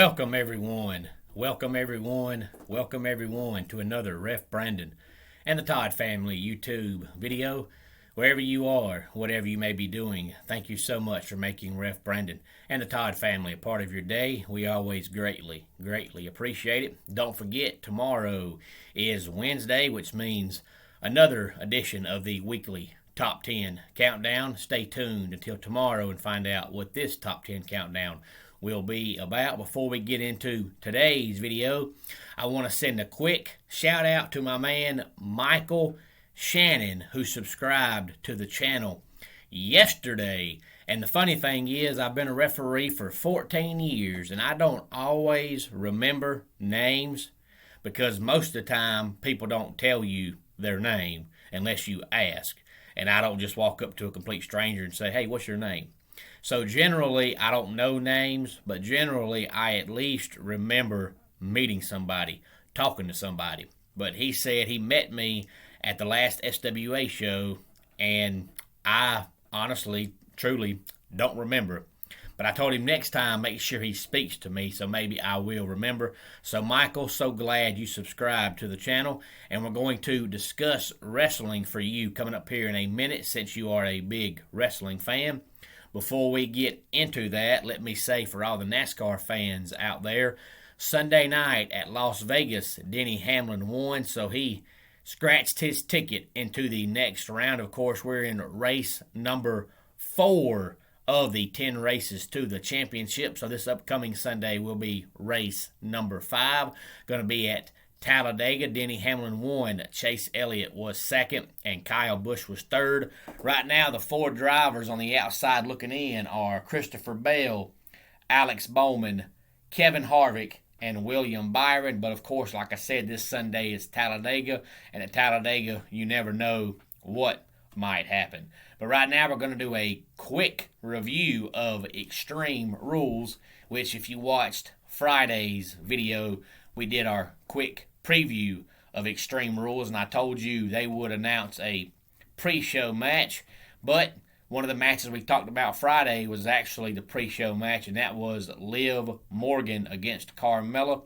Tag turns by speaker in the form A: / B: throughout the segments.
A: Welcome everyone. Welcome everyone. Welcome everyone to another Ref Brandon and the Todd Family YouTube video. Wherever you are, whatever you may be doing, thank you so much for making Ref Brandon and the Todd Family a part of your day. We always greatly appreciate it. Don't forget, tomorrow is Wednesday, which means another edition of the weekly Top 10 Countdown. Stay tuned until tomorrow and find out what this Top 10 Countdown will be about. Before we get into today's video, I want to send a quick shout out to my man Michael Shannon, who subscribed to the channel yesterday. And the funny thing is, I've been a referee for 14 years and I don't always remember names because most of the time people don't tell you their name unless you ask. And I don't just walk up to a complete stranger and say, hey, what's your name? So generally, I don't know names, but generally I at least remember meeting somebody, talking to somebody. But he said he met me at the last SWA show, and I honestly, truly don't remember. But I told him next time, make sure he speaks to me, so maybe I will remember. So Michael, so glad you subscribed to the channel, and we're going to discuss wrestling for you coming up here in a minute since you are a big wrestling fan. Before we get into that, let me say for all the NASCAR fans out there, Sunday night at Las Vegas, Denny Hamlin won, so he scratched his ticket into the next round. Of course, we're in race number 4 of the 10 races to the championship. So this upcoming Sunday will be race number 5. Going to be at Talladega. Denny Hamlin won. Chase Elliott was second, and Kyle Busch was third. Right now, the 4 drivers on the outside looking in are Christopher Bell, Alex Bowman, Kevin Harvick, and William Byron. But of course, like I said, this Sunday is Talladega, and at Talladega, you never know what might happen. But right now, we're going to do a quick review of Extreme Rules, which if you watched Friday's video, we did our quick preview of Extreme Rules, and I told you they would announce a pre-show match. But one of the matches we talked about Friday was actually the pre-show match, and that was Liv Morgan against Carmella.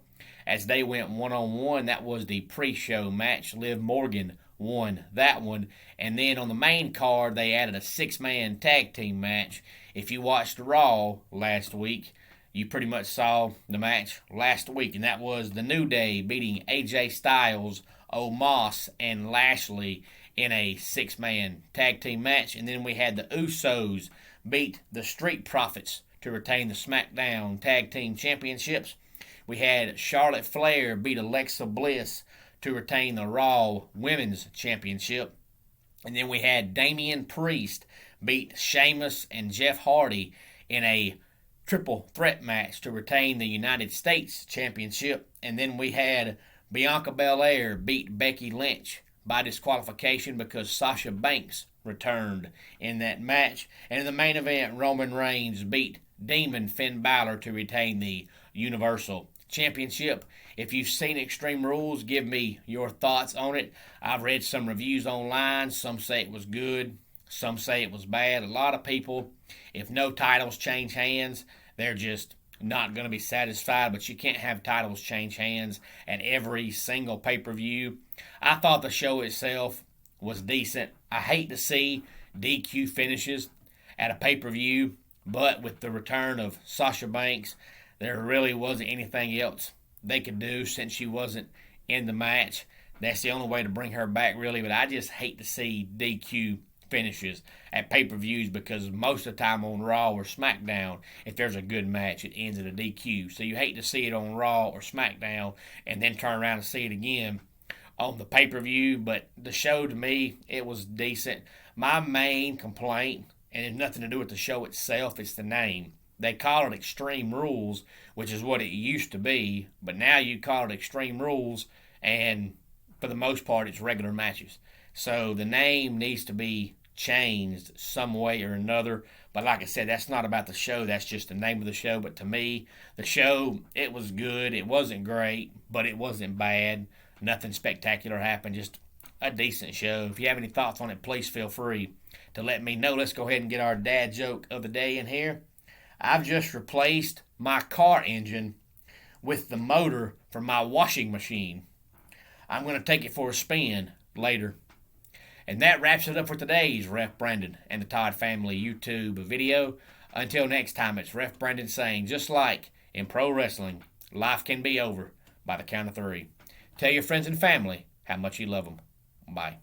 A: As they went one-on-one, that was the pre-show match. Liv Morgan won that one. And then on the main card, they added a 6-man tag team match. If you watched Raw last week, you pretty much saw the match last week, and that was The New Day beating AJ Styles, Omos, and Lashley in a 6-man tag team match. And then we had the Usos beat the Street Profits to retain the SmackDown Tag Team Championships. We had Charlotte Flair beat Alexa Bliss to retain the Raw Women's Championship. And then we had Damian Priest beat Sheamus and Jeff Hardy in a triple threat match to retain the United States Championship. And then we had Bianca Belair beat Becky Lynch by disqualification because Sasha Banks returned in that match. And in the main event, Roman Reigns beat Demon Finn Balor to retain the Universal Championship. If you've seen Extreme Rules, give me your thoughts on it. I've read some reviews online. Some say it was good. Some say it was bad. A lot of people, if no titles change hands, they're just not going to be satisfied. But you can't have titles change hands at every single pay-per-view. I thought the show itself was decent. I hate to see DQ finishes at a pay-per-view, but with the return of Sasha Banks, there really wasn't anything else they could do since she wasn't in the match. That's the only way to bring her back, really. But I just hate to see DQ finishes at pay-per-views because most of the time on Raw or SmackDown, if there's a good match, it ends in a DQ. So you hate to see it on Raw or SmackDown and then turn around and see it again on the pay-per-view. But the show, to me, it was decent. My main complaint, and it's nothing to do with the show itself, it's the name. They call it Extreme Rules, which is what it used to be, but now you call it Extreme Rules, and for the most part, it's regular matches. So the name needs to be changed some way or another. But like I said, that's not about the show. That's just the name of the show. But to me, the show, it was good. It wasn't great, but it wasn't bad. Nothing spectacular happened. Just a decent show. If you have any thoughts on it, please feel free to let me know. Let's go ahead and get our dad joke of the day in here. I've just replaced my car engine with the motor from my washing machine. I'm going to take it for a spin later. And that wraps it up for today's Ref Brandon and the Todd Family YouTube video. Until next time, it's Ref Brandon saying, just like in pro wrestling, life can be over by the count of 3. Tell your friends and family how much you love them. Bye.